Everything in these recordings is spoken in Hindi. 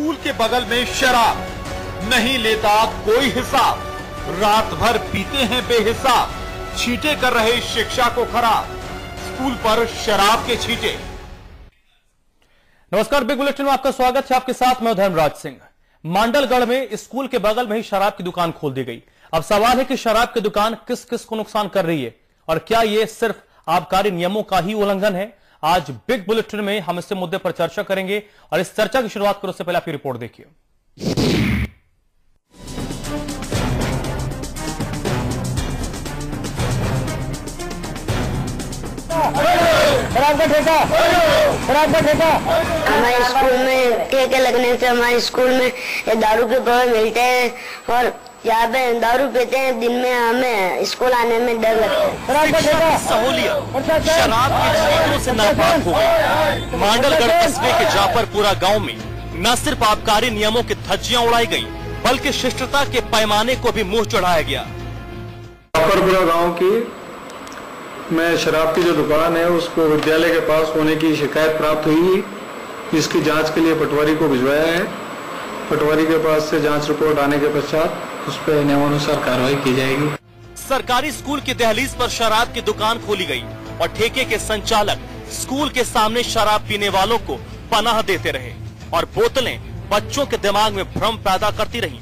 स्कूल के बगल में शराब, नहीं लेता कोई हिसाब, रात भर पीते हैं बेहिसाब, छींटे कर रहे शिक्षा को खराब, स्कूल पर शराब के छींटे। नमस्कार, बिग बुलेटिन में आपका स्वागत है। आपके साथ मैं धर्मराज सिंह। मांडलगढ़ में स्कूल के बगल में ही शराब की दुकान खोल दी गई। अब सवाल है कि शराब की दुकान किस किस को नुकसान कर रही है और क्या यह सिर्फ आबकारी नियमों का ही उल्लंघन है। आज बिग बुलेटिन में हम इस मुद्दे पर चर्चा करेंगे और इस चर्चा की शुरुआत करो उससे पहले आपकी रिपोर्ट देखिए। हमारे स्कूल में ठेके लगने से हमारे स्कूल में दारू के पौधे मिलते हैं और यहाँ पे दारू पीते हैं। दिन में हमें स्कूल आने में डर लगता है। सहूलियत शराब के छींटों से नापाक हो गई। मांडलगढ़ कस्बे के जाफरपुरा गांव में न सिर्फ आबकारी नियमों की धज्जियां उड़ाई गई बल्कि शिष्टता के पैमाने को भी मुंह चढ़ाया गया। जाफरपुरा गांव की में शराब की जो दुकान है उसको विद्यालय के पास होने की शिकायत प्राप्त हुई, जिसकी जांच के लिए पटवारी को भिजवाया है। पटवारी के पास से जांच रिपोर्ट आने के पश्चात उस पर नियमानुसार कार्रवाई की जाएगी। सरकारी स्कूल की दहलीज पर शराब की दुकान खोली गई और ठेके के संचालक स्कूल के सामने शराब पीने वालों को पनाह देते रहे और बोतलें बच्चों के दिमाग में भ्रम पैदा करती रहीं।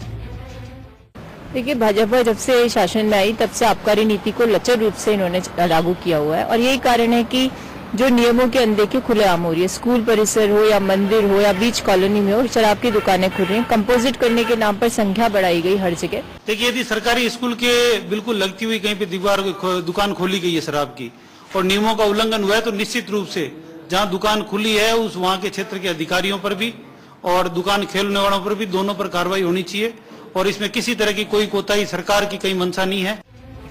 देखिए, भाजपा जब से शासन में आई तब से आबकारी नीति को लचर रूप से इन्होंने लागू किया हुआ है और यही कारण है कि जो नियमों की अनदेखी खुलेआम हो रही है। स्कूल परिसर हो या मंदिर हो या बीच कॉलोनी में हो, शराब की दुकानें खुल रही हैं। कंपोजिट करने के नाम पर संख्या बढ़ाई गई हर जगह। देखिए, यदि सरकारी स्कूल के बिल्कुल लगती हुई कहीं पे दीवार दुकान खोली गई है शराब की और नियमों का उल्लंघन हुआ है तो निश्चित रूप से जहाँ दुकान खुली है उस वहाँ के क्षेत्र के अधिकारियों पर भी और दुकान खोलने वालों पर भी, दोनों पर कार्रवाई होनी चाहिए और इसमें किसी तरह की कोई कोताही सरकार की कहीं मंशा नहीं है।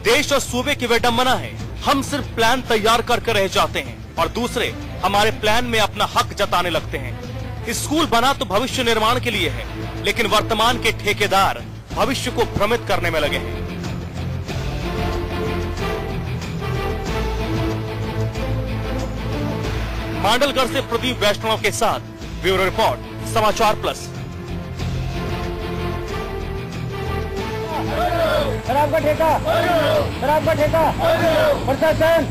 देश और सूबे की विडंबना है, हम सिर्फ प्लान तैयार करके रह जाते हैं और दूसरे हमारे प्लान में अपना हक जताने लगते हैं। स्कूल बना तो भविष्य निर्माण के लिए है, लेकिन वर्तमान के ठेकेदार भविष्य को भ्रमित करने में लगे हैं। मांडलगढ़ से प्रदीप वैष्णव के साथ ब्यूरो रिपोर्ट, समाचार प्लस। शराब का ठेका, शराब का ठेका, प्रशासन।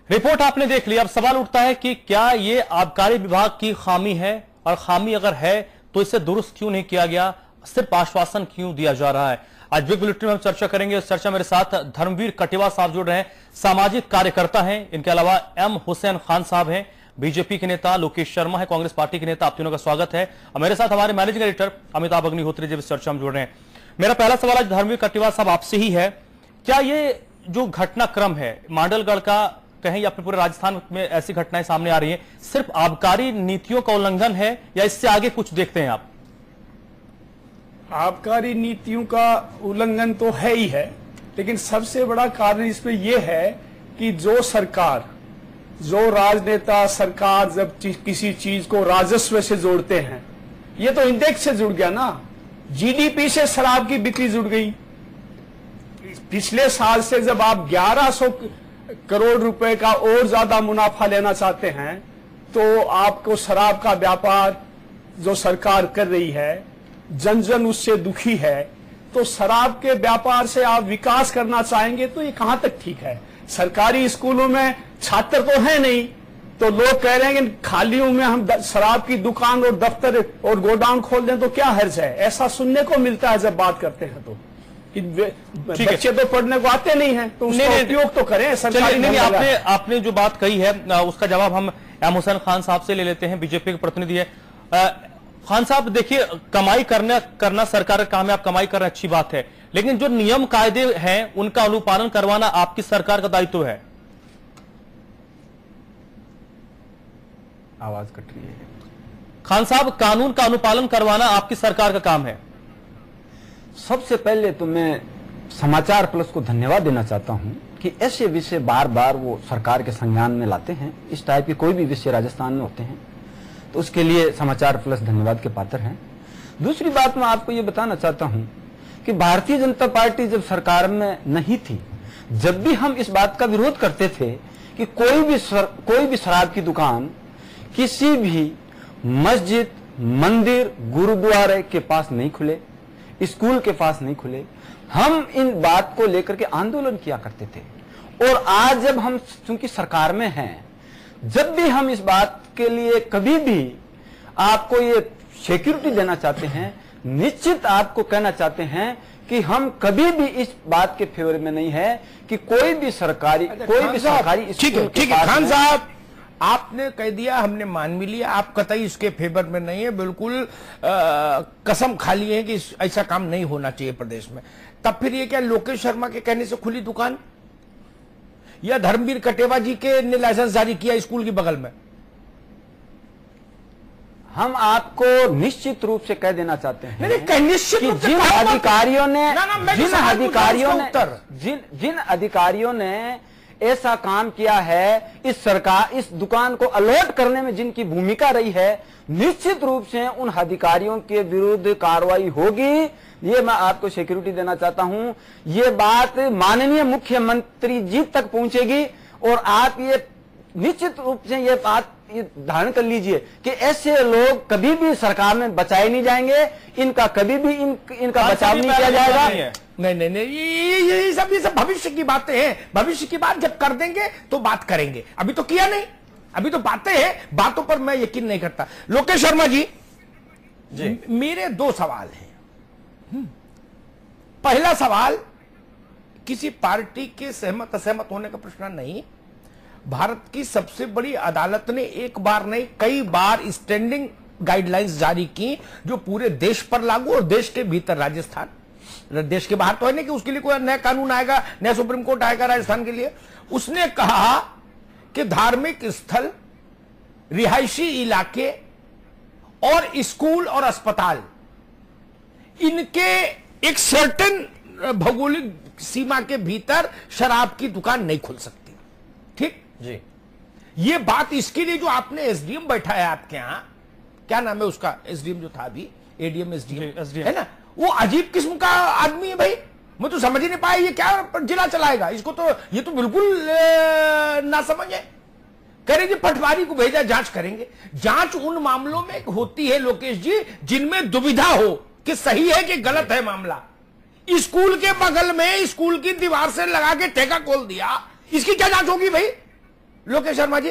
रिपोर्ट आपने देख ली। अब सवाल उठता है कि क्या ये आबकारी विभाग की खामी है और खामी अगर है तो इसे दुरुस्त क्यों नहीं किया गया, सिर्फ आश्वासन क्यों दिया जा रहा है। आज बिग बुलेटिन में हम चर्चा करेंगे। इस चर्चा मेरे साथ धर्मवीर कटिवा साहब जुड़ रहे हैं, सामाजिक कार्यकर्ता हैं। इनके अलावा एम हुसैन खान साहब हैं, बीजेपी के नेता लोकेश शर्मा है, कांग्रेस पार्टी के नेता। आप तीनों का स्वागत है। और मेरे साथ हमारे मैनेजिंग एडिटर अमिताभ अग्निहोत्री जी इस चर्चा में जुड़ रहे हैं। मेरा पहला सवाल आज धर्मवीर कटिवा साहब आपसे ही है, क्या ये जो घटनाक्रम है मांडलगढ़ का, कहीं या फिर पूरे राजस्थान में ऐसी घटनाएं सामने आ रही हैं, सिर्फ आबकारी नीतियों का उल्लंघन है या इससे आगे कुछ देखते हैं आप? आबकारी नीतियों का उल्लंघन तो है ही है, लेकिन सबसे बड़ा कारण इसमें यह है कि जो सरकार, जो राजनेता सरकार जब किसी चीज को राजस्व से जोड़ते हैं, ये तो इंडेक्स से जुड़ गया ना, जीडीपी से शराब की बिक्री जुड़ गई। पिछले साल से जब आप 1100 करोड़ रुपए का और ज्यादा मुनाफा लेना चाहते हैं तो आपको शराब का व्यापार जो सरकार कर रही है, जन जन उससे दुखी है, तो शराब के व्यापार से आप विकास करना चाहेंगे तो ये कहां तक ठीक है। सरकारी स्कूलों में छात्र तो है नहीं, तो लोग कह रहे हैं कि खालियों में हम शराब की दुकान और दफ्तर और गोडाउन खोल दें तो क्या हर्ज है। ऐसा सुनने को मिलता है जब बात करते हैं तो कि बच्चे तो पढ़ने को आते नहीं हैं, तो उसका उपयोग तो करें सरकारी। नहीं, आपने जो बात कही है उसका जवाब हम एम हुसैन खान साहब से ले लेते हैं, बीजेपी के प्रतिनिधि है। खान साहब, देखिए, कमाई करना सरकार का काम है, आप कमाई कर रहे हैं, अच्छी बात है, लेकिन जो नियम कायदे हैं उनका अनुपालन करवाना आपकी सरकार का दायित्व है। आवाज कट रही है। खान साहब, कानून का अनुपालन करवाना आपकी सरकार का काम है। सबसे पहले तो मैं समाचार प्लस को धन्यवाद देना चाहता हूं कि ऐसे विषय बार बार वो सरकार के संज्ञान में लाते हैं। इस टाइप के कोई भी विषय राजस्थान में होते हैं तो उसके लिए समाचार प्लस धन्यवाद के पात्र हैं। दूसरी बात मैं आपको ये बताना चाहता हूं कि भारतीय जनता पार्टी जब सरकार में नहीं थी, जब भी हम इस बात का विरोध करते थे कि कोई भी शराब की दुकान किसी भी मस्जिद, मंदिर, गुरुद्वारे के पास नहीं खुले, स्कूल के पास नहीं खुले। हम इन बात को लेकर के आंदोलन किया करते थे और आज जब हम चूंकि सरकार में हैं, जब भी हम इस बात के लिए कभी भी आपको ये सिक्योरिटी देना चाहते हैं, निश्चित आपको कहना चाहते हैं कि हम कभी भी इस बात के फेवर में नहीं है कि कोई भी सरकारी ठीक है खान साहब, आपने कह दिया, हमने मान भी लिया, आप कतई इसके फेवर में नहीं है, बिल्कुल कसम खा लिए हैं कि ऐसा काम नहीं होना चाहिए प्रदेश में। तब फिर ये क्या लोकेश शर्मा के कहने से खुली दुकान, या धर्मवीर कटेवा जी के ने लाइसेंस जारी किया स्कूल के बगल में? हम आपको निश्चित रूप से कह देना चाहते हैं कि जिन अधिकारियों ने ऐसा काम किया है, इस दुकान को अलॉट करने में जिनकी भूमिका रही है, निश्चित रूप से उन अधिकारियों के विरुद्ध कार्रवाई होगी। ये मैं आपको सिक्योरिटी देना चाहता हूं। ये बात माननीय मुख्यमंत्री जी तक पहुंचेगी और आप ये निश्चित रूप से ये बात धारण कर लीजिए कि ऐसे लोग कभी भी सरकार में बचाए नहीं जाएंगे, इनका कभी भी इनका बचाव नहीं किया जाएगा। नहीं, ये सब भविष्य की बातें हैं। भविष्य की बात जब कर देंगे तो बात करेंगे, अभी तो किया नहीं, अभी तो बातें हैं, बातों पर मैं यकीन नहीं करता। लोकेश शर्मा जी, मेरे दो सवाल हैं। पहला सवाल, किसी पार्टी के सहमत असहमत होने का प्रश्न नहीं। भारत की सबसे बड़ी अदालत ने एक बार नहीं कई बार स्टैंडिंग गाइडलाइंस जारी की जो पूरे देश पर लागू और देश के भीतर, राजस्थान देश के बाहर तो है नहीं कि उसके लिए कोई नया कानून आएगा, नया सुप्रीम कोर्ट आएगा राजस्थान के लिए। उसने कहा कि धार्मिक स्थल, रिहायशी इलाके और स्कूल और अस्पताल, इनके एक सर्टेन भौगोलिक सीमा के भीतर शराब की दुकान नहीं खुल सकती। ठीक जी, ये बात इसके लिए जो आपने एसडीएम बैठा है आपके यहां, क्या नाम है उसका, एसडीएम जो था अभी, एडीएम एसडीएम है ना, वो अजीब किस्म का आदमी है भाई। मैं तो समझ ही नहीं पाया ये क्या जिला चलाएगा इसको, तो ये तो बिल्कुल ना समझ है। कह रहे जी पटवारी को भेजा, जांच करेंगे। जांच उन मामलों में होती है लोकेश जी जिनमें दुविधा हो कि सही है कि गलत है मामला। स्कूल के बगल में स्कूल की दीवार से लगा के ठेका खोल दिया, इसकी क्या जांच होगी भाई लोकेश शर्मा जी?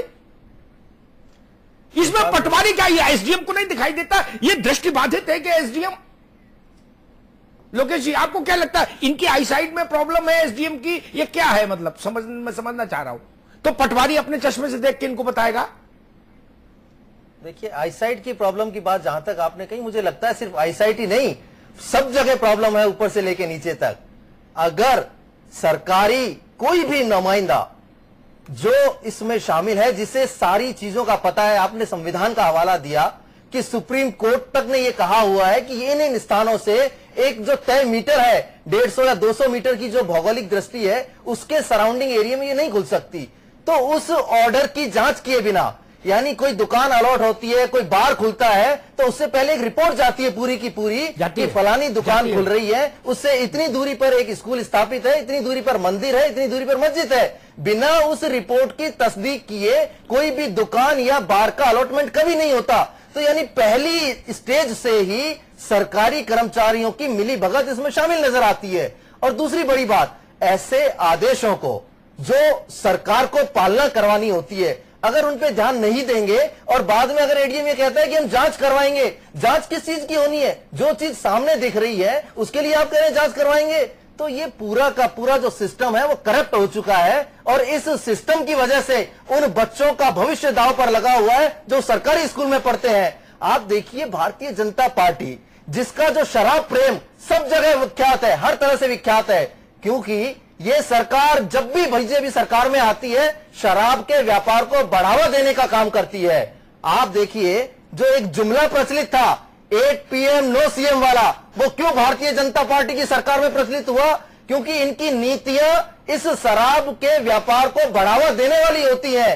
इसमें पटवारी क्या, ये एसडीएम को नहीं दिखाई देता? ये दृष्टिबाधित है कि एसडीएम? लोकेश जी आपको क्या लगता है, इनकी आईसाइट में प्रॉब्लम है एसडीएम की, ये क्या है? मतलब मैं समझना चाह रहा हूं। तो पटवारी अपने चश्मे से देख के इनको बताएगा। देखिए, आईसाइट की प्रॉब्लम की बात जहां तक आपने कही, मुझे लगता है सिर्फ आईसाइट ही नहीं, सब जगह प्रॉब्लम है, ऊपर से लेके नीचे तक। अगर सरकारी कोई भी नुमाइंदा जो इसमें शामिल है, जिसे सारी चीजों का पता है, आपने संविधान का हवाला दिया कि सुप्रीम कोर्ट तक ने यह कहा हुआ है कि इन स्थानों से एक जो तय मीटर है, 150 या 200 मीटर की जो भौगोलिक दृष्टि है, उसके सराउंडिंग एरिया में ये नहीं खुल सकती। तो उस ऑर्डर की जांच किए बिना, यानी कोई दुकान अलॉट होती है, कोई बार खुलता है, तो उससे पहले एक रिपोर्ट जाती है पूरी की पूरी कि फलानी दुकान खुल रही है, उससे इतनी दूरी पर एक स्कूल स्थापित है, इतनी दूरी पर मंदिर है, इतनी दूरी पर मस्जिद है। बिना उस रिपोर्ट की तस्दीक किए कोई भी दुकान या बार का अलॉटमेंट कभी नहीं होता। तो यानी पहली स्टेज से ही सरकारी कर्मचारियों की मिली भगत इसमें शामिल नजर आती है। और दूसरी बड़ी बात, ऐसे आदेशों को जो सरकार को पालना करवानी होती है, अगर उन पे ध्यान नहीं देंगे और बाद में अगर एडीएम ये कहता है कि हम जांच करवाएंगे, जांच किस चीज की होनी है? जो चीज सामने दिख रही है उसके लिए आप कह रहे हैं जांच करवाएंगे। तो ये पूरा का पूरा जो सिस्टम है वो करप्ट हो चुका है और इस सिस्टम की वजह से उन बच्चों का भविष्य दांव पर लगा हुआ है जो सरकारी स्कूल में पढ़ते हैं। आप देखिए, भारतीय जनता पार्टी जिसका जो शराब प्रेम सब जगह विख्यात है, हर तरह से विख्यात है, क्योंकि ये सरकार जब भी बीजेपी सरकार में आती है शराब के व्यापार को बढ़ावा देने का काम करती है। आप देखिए, जो एक जुमला प्रचलित था 8 PM नो CM वाला, वो क्यों भारतीय जनता पार्टी की सरकार में प्रचलित हुआ? क्योंकि इनकी नीतियां इस शराब के व्यापार को बढ़ावा देने वाली होती है।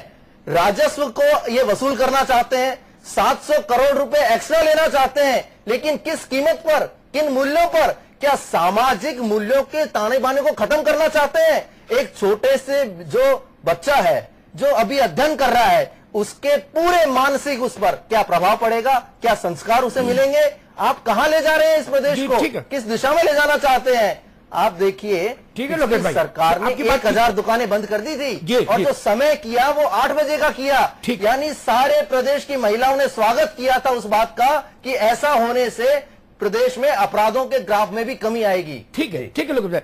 राजस्व को ये वसूल करना चाहते हैं, 700 करोड़ रुपए एक्स्ट्रा लेना चाहते हैं, लेकिन किस कीमत पर, किन मूल्यों पर? क्या सामाजिक मूल्यों के ताने बाने को खत्म करना चाहते हैं? एक छोटे से जो बच्चा है जो अभी अध्ययन कर रहा है, उसके पूरे मानसिक उस पर क्या प्रभाव पड़ेगा, क्या संस्कार उसे मिलेंगे, आप कहां ले जा रहे हैं इस प्रदेश को, किस दिशा में ले जाना चाहते हैं। आप देखिए, ठीक है लोकेश भाई, सरकार ने 1000 दुकानें बंद कर दी थी और जो समय किया वो 8 बजे का किया, यानी सारे प्रदेश की महिलाओं ने स्वागत किया था उस बात का कि ऐसा होने से प्रदेश में अपराधों के ग्राफ में भी कमी आएगी। ठीक है लोकेश भाई,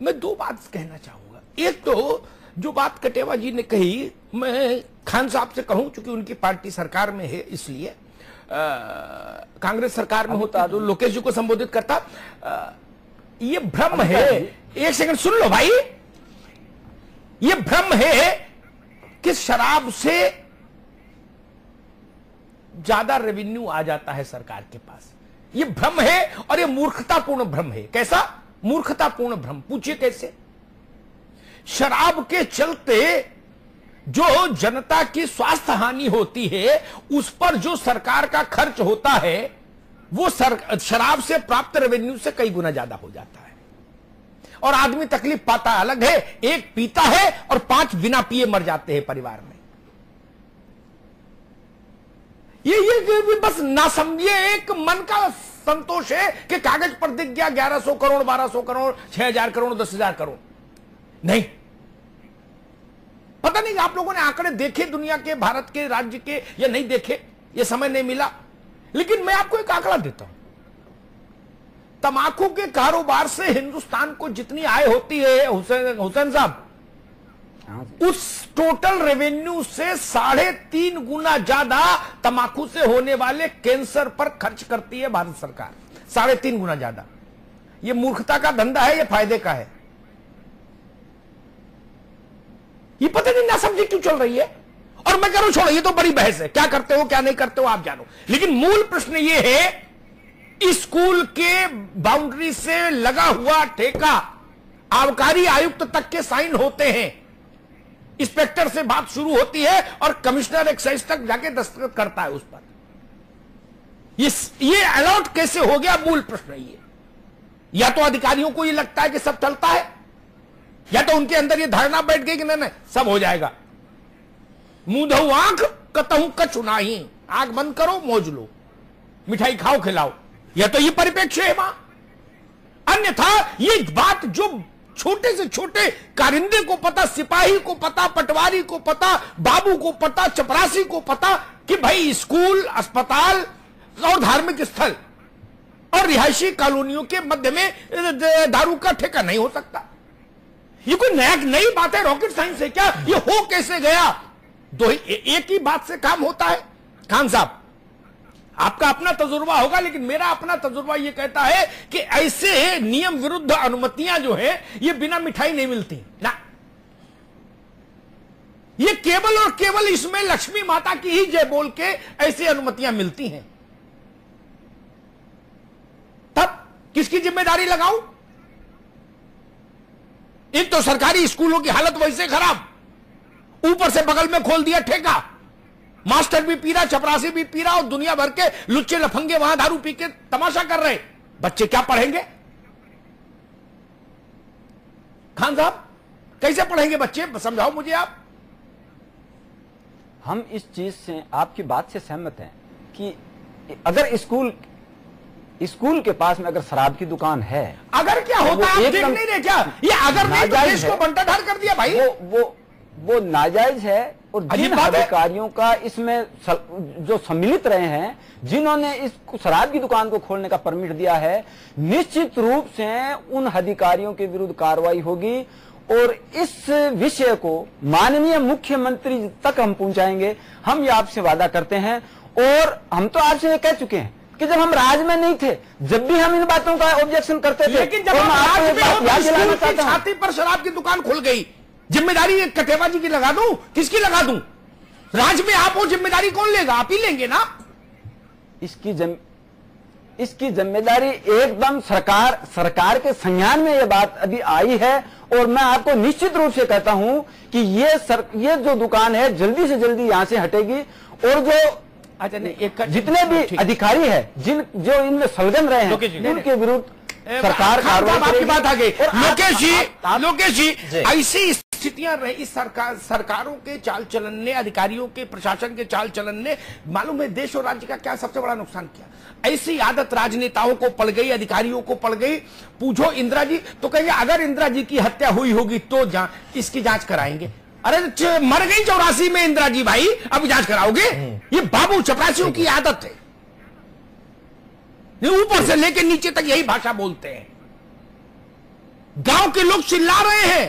मैं 2 बात कहना चाहूंगा। एक तो जो बात कटेवा जी ने कही, मैं खान साहब से कहूं, चूंकि उनकी पार्टी सरकार में है, इसलिए कांग्रेस सरकार में होता तो लोकेश जी को संबोधित करता। ये भ्रम है, एक सेकंड सुन लो भाई, ये भ्रम है कि शराब से ज्यादा रेवेन्यू आ जाता है सरकार के पास। ये भ्रम है और ये मूर्खतापूर्ण भ्रम है। कैसा मूर्खतापूर्ण भ्रम? पूछिए कैसे। शराब के चलते जो जनता की स्वास्थ्य हानि होती है, उस पर जो सरकार का खर्च होता है, वो शराब से प्राप्त रेवेन्यू से कई गुना ज्यादा हो जाता है। और आदमी तकलीफ पाता अलग है, एक पीता है और 5 बिना पिए मर जाते हैं परिवार में। ये बस ना समझिए, एक मन का संतोष है कि कागज पर दिख गया 1100 करोड़, 1200 करोड़, 6000 करोड़, 10,000 करोड़। नहीं, पता नहीं आप लोगों ने आंकड़े देखे दुनिया के, भारत के, राज्य के, या नहीं देखे, ये समय नहीं मिला। लेकिन मैं आपको एक आंकड़ा देता हूं। तंबाकू के कारोबार से हिंदुस्तान को जितनी आय होती है हुसैन साहब, उस टोटल रेवेन्यू से 3.5 गुना ज्यादा तंबाकू से होने वाले कैंसर पर खर्च करती है भारत सरकार। 3.5 गुना ज्यादा। यह मूर्खता का धंधा है, यह फायदे का है? ये पता नहीं ना समझी क्यों चल रही है। और मैं कह रहा हूं छोड़ो, ये तो बड़ी बहस है, क्या करते हो क्या नहीं करते हो आप जानो। लेकिन मूल प्रश्न ये है, स्कूल के बाउंड्री से लगा हुआ ठेका आबकारी आयुक्त तक के साइन होते हैं, इंस्पेक्टर से बात शुरू होती है और कमिश्नर एक्साइज तक जाके दस्तखत करता है उस पर। ये अलॉट कैसे हो गया, मूल प्रश्न ये। या तो अधिकारियों को ये लगता है कि सब चलता है, या तो उनके अंदर ये धारणा बैठ गई कि नहीं सब हो जाएगा। मुंह धो आंख कतहूं कछु नाही, आंख बंद करो मौज लो, मिठाई खाओ खिलाओ। या तो ये परिप्रेक्ष्य है वहां। अन्यथा ये बात जो छोटे से छोटे कारिंदे को पता, सिपाही को पता, पटवारी को पता, बाबू को पता, चपरासी को पता कि भाई स्कूल, अस्पताल और धार्मिक स्थल और रिहायशी कॉलोनियों के मध्य में दारू का ठेका नहीं हो सकता। ये कोई नई बात है, रॉकेट साइंस है क्या? ये हो कैसे गया? एक ही बात से काम होता है। खान साहब, आपका अपना तजुर्बा होगा, लेकिन मेरा अपना तजुर्बा यह कहता है कि ऐसे नियम विरुद्ध अनुमतियां जो है, ये बिना मिठाई नहीं मिलती ना। ये केवल और केवल इसमें लक्ष्मी माता की ही जय बोल के ऐसी अनुमतियां मिलती हैं। तब किसकी जिम्मेदारी लगाऊं? एक तो सरकारी स्कूलों की हालत वैसे खराब, ऊपर से बगल में खोल दिया ठेका, मास्टर भी पी रहा, चपरासी भी पी रहा और दुनिया भर के लुच्चे लफंगे वहां दारू पी के तमाशा कर रहे। बच्चे क्या पढ़ेंगे? खान साहब, कैसे पढ़ेंगे बच्चे? समझाओ मुझे आप। हम इस चीज से, आपकी बात से सहमत हैं कि अगर स्कूल के पास में अगर शराब की दुकान है, अगर क्या होता है आप देख नहीं रहे क्या? ये अगर नहीं तो देश को बंटाढार कर दिया भाई। वो नाजायज है। और जिन अधिकारियों का इसमें जो सम्मिलित रहे हैं, जिन्होंने इस शराब की दुकान को खोलने का परमिट दिया है, निश्चित रूप से उन अधिकारियों के विरुद्ध कार्रवाई होगी। और इस विषय को माननीय मुख्यमंत्री तक हम पहुंचाएंगे। हम ये आपसे वादा करते हैं। और हम तो आपसे ये कह चुके हैं कि जब हम राज में नहीं थे, जब भी हम इन बातों का ऑब्जेक्शन करते थे, लेकिन जब आप राज में हो तो स्कूल की छाती पर शराब की दुकान खुल गई, जिम्मेदारी कटेवा जी की लगा दूं? किसकी लगा दूं? राज में आप हो, जिम्मेदारी कौन लेगा? आप ही लेंगे ना। इसकी जिम्मेदारी एकदम सरकार के संज्ञान में ये बात अभी आई है। और मैं आपको निश्चित रूप से कहता हूं कि ये जो दुकान है जल्दी से जल्दी यहां से हटेगी। और जो जितने भी अधिकारी है जो इनमें संलग्न रहे हैं, उनके विरुद्ध सरकार कार्रवाई करेगी। आपकी बात आ गई। लोकेश जी, ऐसी स्थितियां रही, इस सरकारों के चाल चलन ने, अधिकारियों के, प्रशासन के चाल चलन ने मालूम है देश और राज्य का क्या सबसे बड़ा नुकसान किया। ऐसी आदत राजनेताओं को पड़ गई, अधिकारियों को पड़ गई। पूछो इंदिरा जी तो कहेंगे अगर इंदिरा जी की हत्या हुई होगी तो इसकी जांच कराएंगे। अरे मर गई 84 में इंदिरा जी भाई, अब जांच कराओगे? ये बाबू चपरासियों की आदत है, ऊपर से लेकर नीचे तक यही भाषा बोलते हैं। गांव के लोग चिल्ला रहे हैं,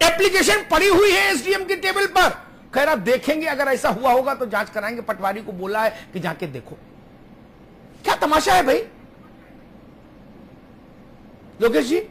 एप्लीकेशन पड़ी हुई है एसडीएम की टेबल पर। कह रहा देखेंगे, अगर ऐसा हुआ होगा तो जांच कराएंगे। पटवारी को बोला है कि जाके देखो। क्या तमाशा है भाई? लोकेश जी,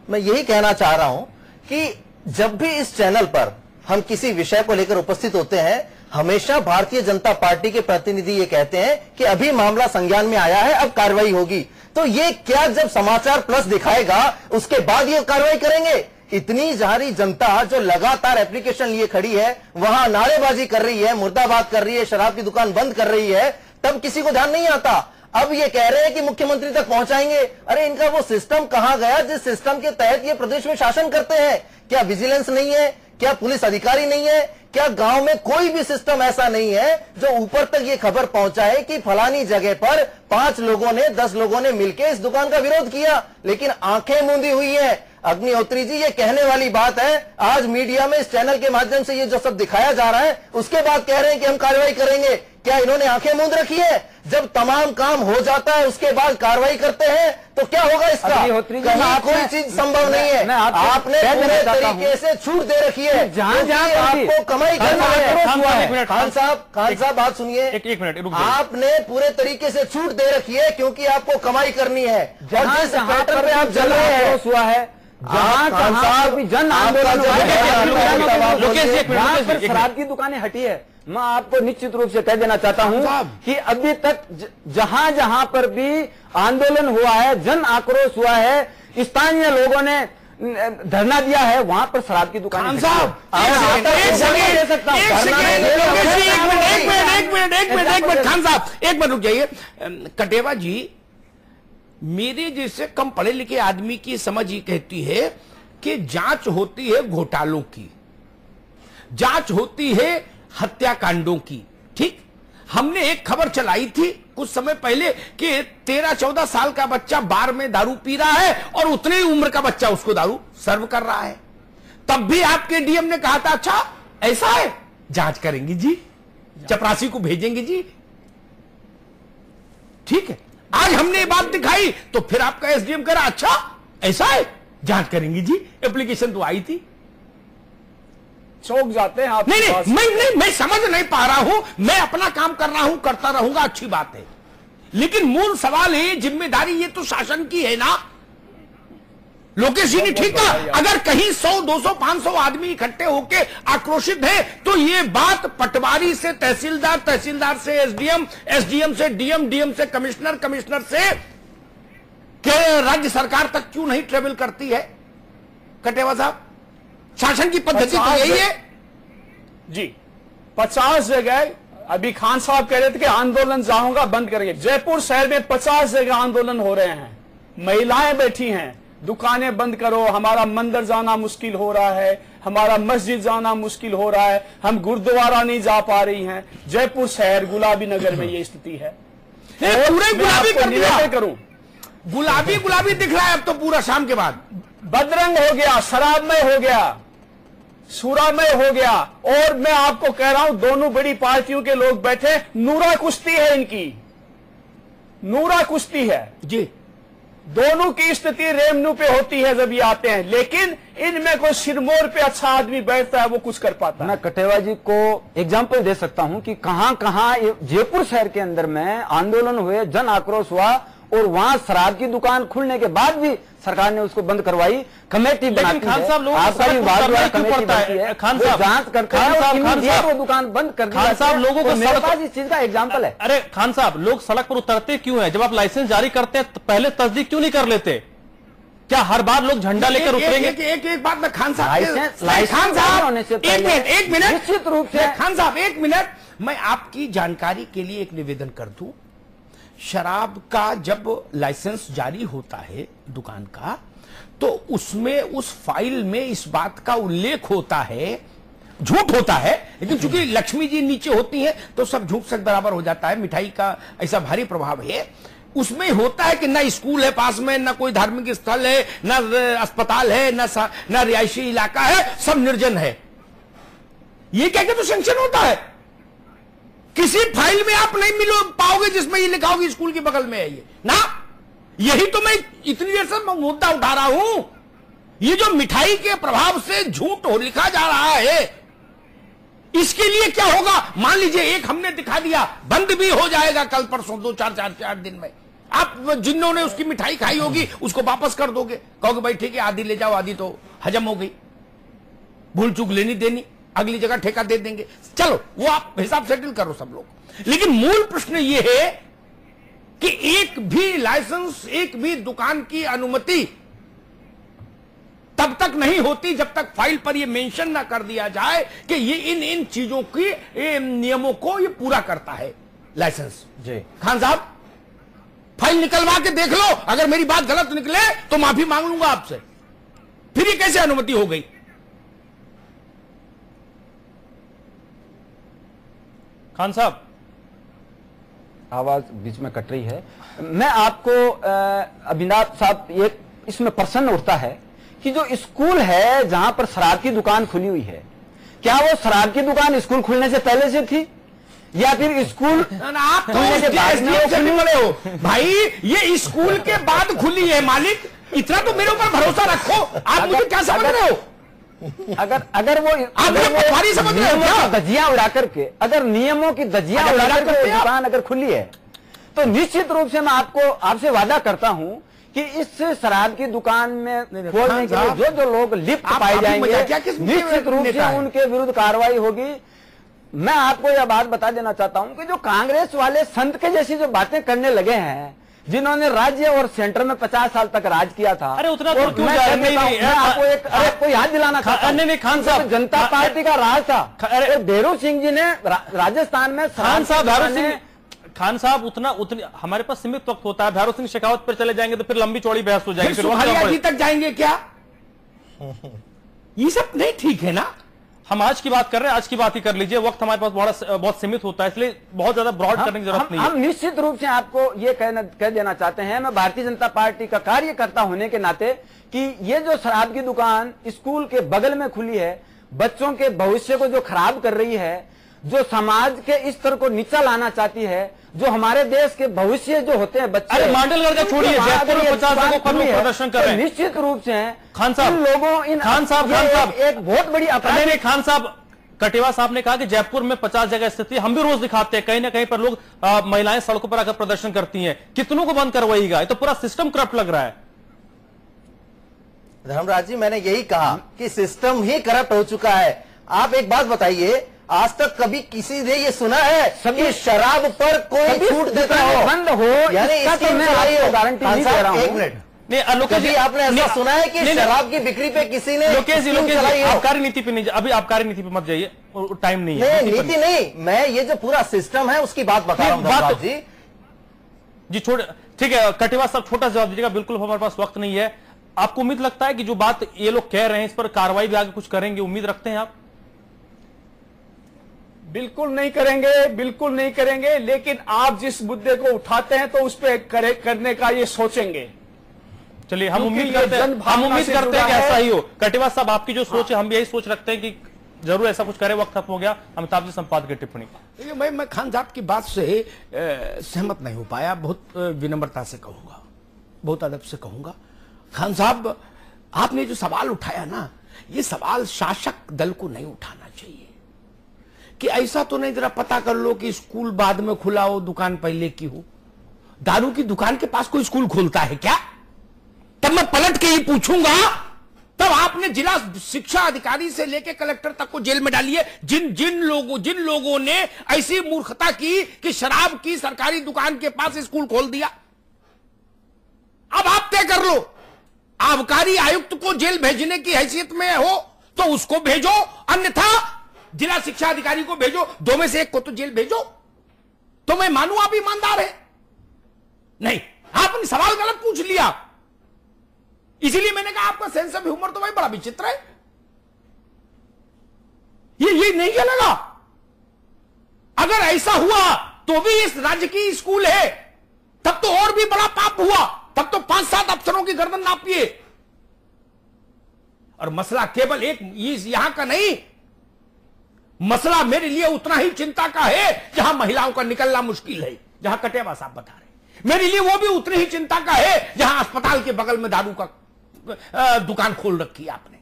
मैं यही कहना चाह रहा हूं कि जब भी इस चैनल पर हम किसी विषय को लेकर उपस्थित होते हैं, हमेशा भारतीय जनता पार्टी के प्रतिनिधि ये कहते हैं कि अभी मामला संज्ञान में आया है, अब कार्रवाई होगी। तो ये क्या जब समाचार प्लस दिखाएगा उसके बाद ये कार्रवाई करेंगे? इतनी सारी जनता जो लगातार एप्लीकेशन लिए खड़ी है, वहां नारेबाजी कर रही है, मुर्दाबाद कर रही है, शराब की दुकान बंद कर रही है, तब किसी को ध्यान नहीं आता। अब ये कह रहे हैं कि मुख्यमंत्री तक पहुंचाएंगे। अरे इनका वो सिस्टम कहां गया जिस सिस्टम के तहत ये प्रदेश में शासन करते हैं? क्या विजिलेंस नहीं है? क्या पुलिस अधिकारी नहीं है? क्या गांव में कोई भी सिस्टम ऐसा नहीं है जो ऊपर तक ये खबर पहुंचाए कि फलानी जगह पर 5 लोगों ने 10 लोगों ने मिलकर इस दुकान का विरोध किया, लेकिन आंखें मूंदी हुई है। अग्निहोत्री जी, ये कहने वाली बात है, आज मीडिया में इस चैनल के माध्यम से ये जो सब दिखाया जा रहा है, उसके बाद कह रहे हैं कि हम कार्रवाई करेंगे। क्या इन्होंने आंखें मूंद रखी है? जब तमाम काम हो जाता है उसके बाद कार्रवाई करते हैं तो क्या होगा इसका? कहीं कोई चीज संभव नहीं है। आपने पूरे तरीके से छूट दे रखी है, जहां जहां आपको कमाई करना है। खान साहब बात सुनिए, एक मिनट। आपने पूरे तरीके से छूट दे रखी है क्योंकि आपको कमाई करनी है। और जिस पैटर्न पे आप चल रहे हैं हुआ है, जन आंदोलन शराब की दुकानें हटी है, मैं आपको निश्चित रूप से कह देना चाहता हूं कि अभी तक जहां जहां पर भी आंदोलन हुआ है, जन आक्रोश हुआ है, स्थानीय लोगों ने धरना दिया है, वहां पर शराब की दुकान। खान साहब एक मिनट रुक जाइए। कटेवा जी, मेरे जैसे कम पढ़े लिखे आदमी की समझ ये कहती है कि जांच होती है घोटालों की, जांच होती है हत्याकांडों की। ठीक, हमने एक खबर चलाई थी कुछ समय पहले कि 13-14 साल का बच्चा बार में दारू पी रहा है और उतनी उम्र का बच्चा उसको दारू सर्व कर रहा है। तब भी आपके डीएम ने कहा था अच्छा ऐसा है, जांच करेंगे जी, चपरासी को भेजेंगे जी। ठीक है, आज हमने ये बात दिखाई तो फिर आपका एसडीएम कह रहा अच्छा ऐसा है, जांच करेंगे जी। एप्लीकेशन तो आई थी। चौक जाते हैं आप। नहीं, मैं समझ नहीं पा रहा हूं। मैं अपना काम कर रहा हूं, करता रहूंगा, अच्छी बात है, लेकिन मूल सवाल है जिम्मेदारी ये तो शासन की है ना। लोकेश जी ने ठीक कहा, अगर कहीं 100, 200, 500 आदमी इकट्ठे होकर आक्रोशित है तो ये बात पटवारी से तहसीलदार, तहसीलदार से एसडीएम, एसडीएम से डीएम, डीएम से कमिश्नर, कमिश्नर से राज्य सरकार तक क्यों नहीं ट्रेवल करती है? कटेवा साहब, शासन की पद्धति तो यही है जी। 50 जगह अभी खान साहब कह रहे थे कि आंदोलन जाऊंगा बंद करेंगे। जयपुर शहर में 50 जगह आंदोलन हो रहे हैं, महिलाएं बैठी हैं, दुकानें बंद करो, हमारा मंदिर जाना मुश्किल हो रहा है, हमारा मस्जिद जाना मुश्किल हो रहा है, हम गुरुद्वारा नहीं जा पा रही हैं। जयपुर शहर गुलाबी नगर में ये स्थिति है। पूरे गुलाबी कर दिया, करूं गुलाबी गुलाबी दिख रहा है अब तो पूरा शाम के बाद। बदरंग हो गया, शराबमय हो गया, सूरामय हो गया। और मैं आपको कह रहा हूं दोनों बड़ी पार्टियों के लोग बैठे, नूरा कुश्ती है इनकी, नूरा कुश्ती है जी। दोनों की स्थिति रेमनू पे होती है जब ये आते हैं, लेकिन इनमें कोई सिरमौर पे अच्छा आदमी बैठता है वो कुछ कर पाता है। मैं कटेवा जी को एग्जाम्पल दे सकता हूं कि कहां कहां जयपुर शहर के अंदर में आंदोलन हुए, जन आक्रोश हुआ और वहां शराब की दुकान खुलने के बाद भी सरकार ने उसको बंद करवाई। कमेटी बनाती है, खान साहब लोग आपका विभाग द्वारा कमेटी बनती है, खान साहब जांच करते हैं, वो दुकान बंद कर दी। खान साहब लोगों को मेरे पास इस चीज का एग्जाम्पल है। अरे खान साहब, लोग सड़क पर उतरते क्यों है? जब आप लाइसेंस जारी करते हैं तो पहले तस्दीक क्यों नहीं कर लेते? क्या हर बार लोग झंडा लेकर उतरेंगे? एक बात मैं खान साहब, एक मिनट निश्चित रूप से खान साहब, एक मिनट मैं आपकी जानकारी के लिए एक निवेदन कर दूं। शराब का जब लाइसेंस जारी होता है दुकान का, तो उसमें उस फाइल में इस बात का उल्लेख होता है, झूठ होता है, लेकिन चूंकि लक्ष्मी जी नीचे होती है तो सब झूठ से बराबर हो जाता है। मिठाई का ऐसा भारी प्रभाव है। उसमें होता है कि ना स्कूल है पास में, ना कोई धार्मिक स्थल है, ना अस्पताल है, ना रिहायशी इलाका है, सब निर्जन है। ये क्या तो सैंक्शन होता है। किसी फाइल में आप नहीं मिलो पाओगे जिसमें ये लिखा होगा स्कूल के बगल में है ये ना। यही तो मैं इतनी देर से मुद्दा उठा रहा हूं। ये जो मिठाई के प्रभाव से झूठ लिखा जा रहा है, इसके लिए क्या होगा? मान लीजिए एक हमने दिखा दिया, बंद भी हो जाएगा कल परसों, 2-4 दिन में। आप जिन्होंने उसकी मिठाई खाई होगी उसको वापस कर दोगे, कहोगे भाई ठीक है आधी ले जाओ, आधी तो हजम हो गई, भूल चूक लेनी देनी, अगली जगह ठेका दे देंगे, चलो वो आप हिसाब सेटल करो सब लोग। लेकिन मूल प्रश्न ये है कि एक भी लाइसेंस, एक भी दुकान की अनुमति तब तक नहीं होती जब तक फाइल पर यह मेंशन ना कर दिया जाए कि ये इन चीजों की नियमों को ये पूरा करता है लाइसेंस। जी खान साहब, फाइल निकलवा के देख लो, अगर मेरी बात गलत निकले तो माफी मांग लूंगा आपसे। फिर ये कैसे अनुमति हो गई? खान साहब, आवाज बीच में कट रही है। मैं आपको अभिनाथ साहब, ये इसमें प्रश्न उठता है कि जो स्कूल है जहां पर शराब की दुकान खुली हुई है, क्या वो शराब की दुकान स्कूल खुलने से पहले से थी या फिर स्कूल आप तो खुलने वाले हो भाई? ये स्कूल के बाद खुली है मालिक, इतना तो मेरे ऊपर भरोसा रखो। आप मुझे क्या समझ रहे हो? अगर वो नियमों की धज्जियां उड़ा करके, अगर नियमों की धज्जियां उड़ा करके दुकान अगर खुली है तो निश्चित रूप से मैं आपसे वादा करता हूं कि इस शराब की दुकान में खोलने के लिए जो लोग लिप्त पाए जाएंगे निश्चित रूप से उनके विरुद्ध कार्रवाई होगी। मैं आपको यह बात बता देना चाहता हूं कि जो कांग्रेस वाले संत के जैसी जो बातें करने लगे हैं, जिन्होंने राज्य और सेंटर में 50 साल तक राज किया था, अरे उतना तो क्यों जा रहे हैं? आपको आपको याद दिलाना चाहता हूं, नहीं खान साहब, जनता पार्टी का राज था। अरे भैरू सिंह जी ने राजस्थान में, खान साहब उतनी हमारे पास सीमित वक्त होता है। भैरू सिंह शेखावत पर चले जाएंगे तो फिर लंबी चौड़ी बहस हो जाएगी, फिर तक जाएंगे क्या? ये सब नहीं ठीक है ना। हम आज की बात कर रहे हैं, आज की बात ही कर लीजिए। वक्त हमारे पास बहुत सीमित होता है, इसलिए बहुत ज्यादा ब्रॉड करने की जरूरत नहीं है। हम निश्चित रूप से आपको ये कह देना चाहते हैं, मैं भारतीय जनता पार्टी का कार्यकर्ता होने के नाते, कि ये जो शराब की दुकान स्कूल के बगल में खुली है, बच्चों के भविष्य को जो खराब कर रही है, जो समाज के स्तर को नीचा लाना चाहती है, जो हमारे देश के भविष्य जो होते हैं बच्चे, अरे मांडलगढ़ का छोड़िए, जयपुर में 50 जगहों पर लोग प्रदर्शन कर रहे हैं। निश्चित रूप से खान साहब, खान साहब एक बहुत बड़ी अपराध। नहीं खान साहब, कटेवा साहब ने कहा कि जयपुर में 50 जगह स्थिति, हम भी रोज दिखाते हैं, कहीं ना कहीं पर लोग महिलाएं सड़कों पर आकर प्रदर्शन करती हैं। कितनों को बंद करवाएगा? ये तो पूरा सिस्टम करप्ट लग रहा है। धर्मराज जी, मैंने यही कहा कि सिस्टम ही करप्ट हो चुका है। आप एक बात बताइए, आज तक कभी किसी ने ये सुना है कि शराब पर कोई छूट देता हो, बंद हो? यानी इसकी मैं गारंटी नहीं दे रहा हूं। एक मिनट, कभी आपने ऐसा सुना है कि शराब की बिक्री पे किसी ने आबकारी नीति पे नहीं, अभी आबकारी नीति पे मत जाइए, टाइम नहीं है। नीति नहीं, मैं ये जो पूरा सिस्टम है उसकी बात बता रहा हूं जी। छोड़, ठीक है कटेवा साहब, छोटा जवाब दीजिएगा, बिल्कुल हमारे पास वक्त नहीं है। आपको उम्मीद लगता है कि जो बात ये लोग कह रहे हैं इस पर कार्रवाई भी आगे कुछ करेंगे, उम्मीद रखते हैं आप? बिल्कुल नहीं करेंगे, बिल्कुल नहीं करेंगे, लेकिन आप जिस मुद्दे को उठाते हैं तो उस पर करने का ये सोचेंगे। चलिए, हम उम्मीद करते हैं कि ऐसा ही हो। कटेवा साहब, आपकी जो सोच है, हम यही सोच रखते हैं कि जरूर ऐसा कुछ करे। वक्त खत्म हो गया। अमिताभ जी, संपादक की टिप्पणी। देखिए, मैं खान साहब की बात से सहमत नहीं हो पाया। बहुत विनम्रता से कहूंगा, बहुत अदब से कहूंगा। खान साहब, आपने जो सवाल उठाया ना, ये सवाल शासक दल को नहीं उठाना चाहिए कि ऐसा तो नहीं, जरा पता कर लो कि स्कूल बाद में खुला हो, दुकान पहले की हो। दारू की दुकान के पास कोई स्कूल खोलता है क्या? तब मैं पलट के ही पूछूंगा। तब आपने जिला शिक्षा अधिकारी से लेकर कलेक्टर तक को जेल में डालिए, जिन लोगों ने ऐसी मूर्खता की कि शराब की सरकारी दुकान के पास स्कूल खोल दिया। अब आप तय कर लो, आबकारी आयुक्त को जेल भेजने की हैसियत में हो तो उसको भेजो, अन्यथा जिला शिक्षा अधिकारी को भेजो। दो में से एक को तो जेल भेजो, तो मैं मानू आप ईमानदार है। नहीं, आपने सवाल गलत पूछ लिया, इसीलिए मैंने कहा आपका सेंस ऑफ ह्यूमर तो भाई बड़ा विचित्र है। ये नहीं चलेगा। अगर ऐसा हुआ तो भी इस राज्य की स्कूल है, तब तो और भी बड़ा पाप हुआ, तब तो 5-7 अफसरों की गर्दन नापिए। और मसला केवल एक यहां का नहीं, मसला मेरे लिए उतना ही चिंता का है जहां महिलाओं का निकलना मुश्किल है, जहां कटेवा साहब बता रहे। मेरे लिए वो भी उतनी ही चिंता का है जहां अस्पताल के बगल में दारू का दुकान खोल रखी है आपने।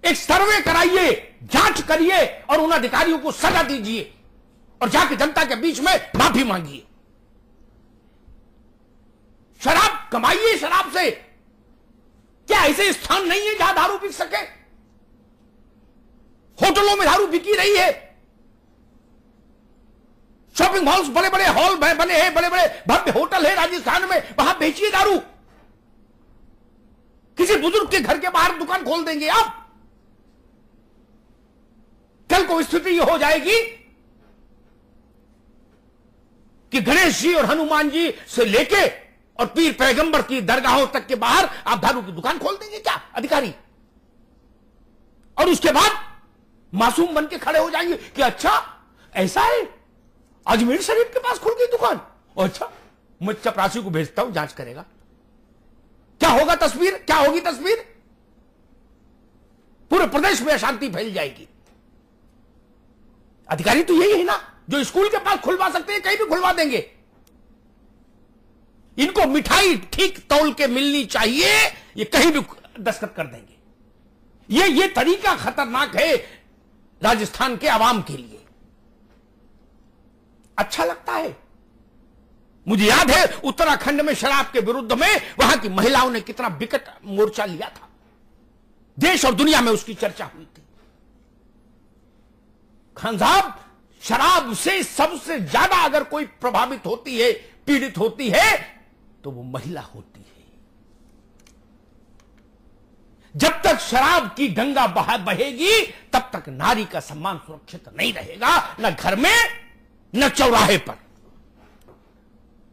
एक सर्वे कराइए, जांच करिए और उन अधिकारियों को सजा दीजिए और जाके जनता के बीच में माफी मांगिए। शराब कमाइए शराब से। क्या ऐसे स्थान नहीं है जहां दारू बिक सके? होटलों में दारू बिकी रही है, शॉपिंग मॉल्स बड़े बड़े हॉल बने हैं, बड़े बड़े भव्य होटल है राजस्थान में, वहां बेचिए दारू। किसी बुजुर्ग के घर के बाहर दुकान खोल देंगे आप, कल को स्थिति यह हो जाएगी कि गणेश जी और हनुमान जी से लेके और पीर पैगंबर की दरगाहों तक के बाहर आप दारू की दुकान खोल देंगे क्या अधिकारी? और उसके बाद मासूम बन के खड़े हो जाएंगे कि अच्छा ऐसा है, अजमेर शरीफ के पास खुल गई दुकान, अच्छा मैं चपरासी को भेजता हूं, जांच करेगा। क्या होगा तस्वीर, क्या होगी तस्वीर? पूरे प्रदेश में अशांति फैल जाएगी। अधिकारी तो यही है ना जो स्कूल के पास खुलवा सकते हैं, कहीं भी खुलवा देंगे। इनको मिठाई ठीक तौल के मिलनी चाहिए, ये कहीं भी दस्तखत कर देंगे। ये तरीका खतरनाक है राजस्थान के आवाम के लिए। अच्छा लगता है। मुझे याद है उत्तराखंड में शराब के विरुद्ध में वहां की महिलाओं ने कितना विकट मोर्चा लिया था, देश और दुनिया में उसकी चर्चा हुई थी। खान साहब, शराब से सबसे ज्यादा अगर कोई प्रभावित होती है, पीड़ित होती है, तो वो महिला होती है। जब तक शराब की गंगा बहेगी तब तक नारी का सम्मान सुरक्षित नहीं रहेगा, न घर में न चौराहे पर।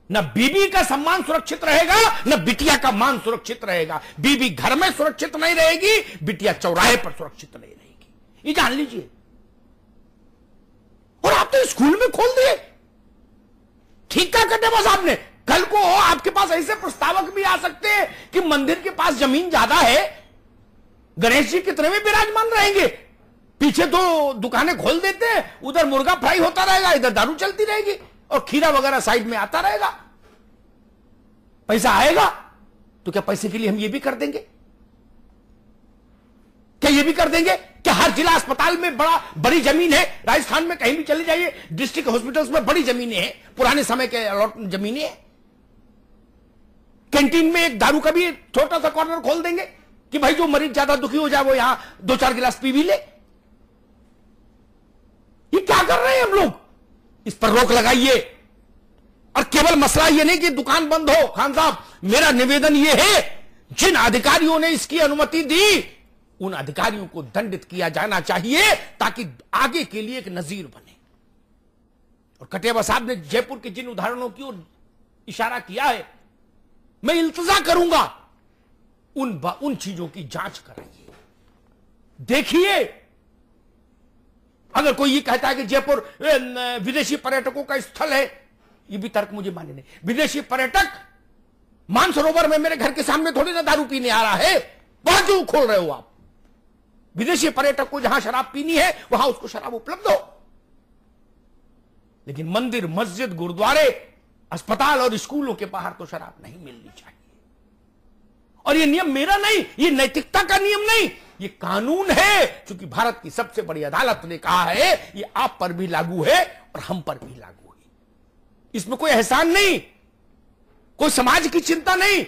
न बीबी का सम्मान सुरक्षित रहेगा, न बिटिया का मान सुरक्षित रहेगा। बीबी घर में सुरक्षित नहीं रहेगी, बिटिया चौराहे पर सुरक्षित नहीं रहेगी। ये जान लीजिए। और आप तो स्कूल में खोल दिए। ठीक क्या करते बस आपने? कल को आपके पास ऐसे प्रस्तावक भी आ सकते हैं कि मंदिर के पास जमीन ज्यादा है, गणेश जी कितने में विराजमान रहेंगे, पीछे 2 दुकानें खोल देते हैं, उधर मुर्गा फ्राई होता रहेगा, इधर दारू चलती रहेगी और खीरा वगैरह साइड में आता रहेगा। पैसा आएगा तो क्या पैसे के लिए हम ये भी कर देंगे? क्या ये भी कर देंगे? क्या हर जिला अस्पताल में बड़ी जमीन है? राजस्थान में कहीं भी चले जाइए, डिस्ट्रिक्ट हॉस्पिटल्स में बड़ी जमीनें हैं, पुराने समय के अलॉटमेंट जमीनें हैं। कैंटीन में एक दारू का भी छोटा सा कॉर्नर खोल देंगे कि भाई जो मरीज ज्यादा दुखी हो जाए वो यहां 2-4 गिलास पी भी ले। ये क्या कर रहे हैं हम लोग? इस पर रोक लगाइए। और केवल मसला ये नहीं कि दुकान बंद हो। खान साहब, मेरा निवेदन ये है, जिन अधिकारियों ने इसकी अनुमति दी उन अधिकारियों को दंडित किया जाना चाहिए ताकि आगे के लिए एक नजीर बने। और कटेवा साहब ने जयपुर के जिन उदाहरणों की ओर इशारा किया है, मैं इल्तिजा करूंगा उन चीजों की जांच कराइए, देखिए। अगर कोई ये कहता है कि जयपुर विदेशी पर्यटकों का स्थल है, ये भी तर्क मुझे मान्य नहीं। विदेशी पर्यटक मानसरोवर में मेरे घर के सामने थोड़ी ना दारू पीने आ रहा है, वहां क्यों खोल रहे हो आप? विदेशी पर्यटक को जहां शराब पीनी है वहां उसको शराब उपलब्ध हो, लेकिन मंदिर, मस्जिद, गुरुद्वारे, अस्पताल और स्कूलों के बाहर तो शराब नहीं मिलनी चाहिए। और ये नियम मेरा नहीं, ये नैतिकता का नियम नहीं, ये कानून है। क्योंकि भारत की सबसे बड़ी अदालत ने कहा है ये आप पर भी लागू है और हम पर भी लागू है। इसमें कोई एहसान नहीं, कोई समाज की चिंता नहीं।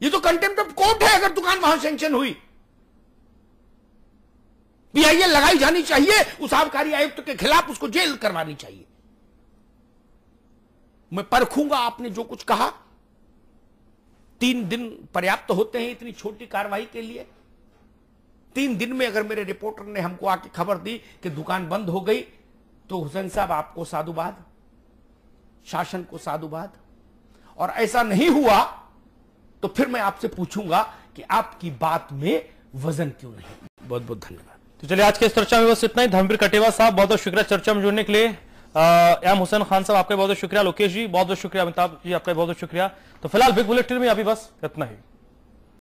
ये तो कंटेम्प्ट ऑफ कोर्ट है अगर दुकान वहां सैंक्शन हुई। पीआईएल लगाई जानी चाहिए, उस आबकारी आयुक्त के खिलाफ उसको जेल करवानी चाहिए। मैं परखूंगा आपने जो कुछ कहा। 3 दिन पर्याप्त होते हैं इतनी छोटी कार्रवाई के लिए। 3 दिन में अगर मेरे रिपोर्टर ने हमको आके खबर दी कि दुकान बंद हो गई, तो हुसैन साहब आपको साधुवाद, शासन को साधुवाद। और ऐसा नहीं हुआ तो फिर मैं आपसे पूछूंगा कि आपकी बात में वजन क्यों नहीं। बहुत बहुत धन्यवाद। तो चलिए आज के इस चर्चा में बस इतना ही। धर्मवीर कटेवा साहब बहुत बहुत शुक्रिया चर्चा में जुड़ने के लिए। एम हुसैन खान साहब आपका बहुत बहुत शुक्रिया। लोकेश जी बहुत बहुत शुक्रिया। अमिताभ जी आपका बहुत बहुत शुक्रिया। तो फिलहाल बिग बुलेटिन में अभी बस इतना ही।